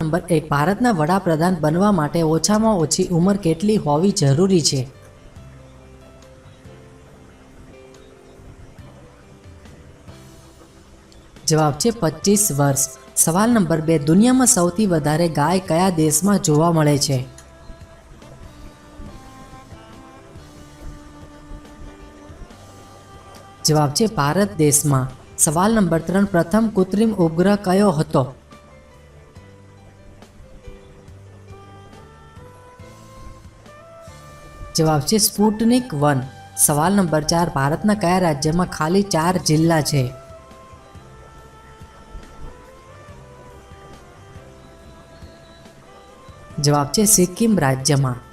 Number 1 ભારતના વડાપ્રધાન બનવા માટે ઓછામાં ઓછી ઉંમર કેટલી હોવી જરૂરી છે? જવાબ છે 25 વર્ષ। સવાલ નંબર 2 દુનિયામાં સૌથી વધારે ગાય કયા દેશમાં જોવા મળે છે? જવાબ છે ભારત દેશમાં। સવાલ નંબર 3 પ્રથમ કૃત્રિમ ઉપગ્રહ કયો હતો? જવાબ છે સ્પુટનિક 1। સવાલ નંબર 4 ભારતના કયા રાજ્યમાં ખાલી 4 જિલ્લા છે? જવાબ છે સિક્કિમ રાજ્યમાં।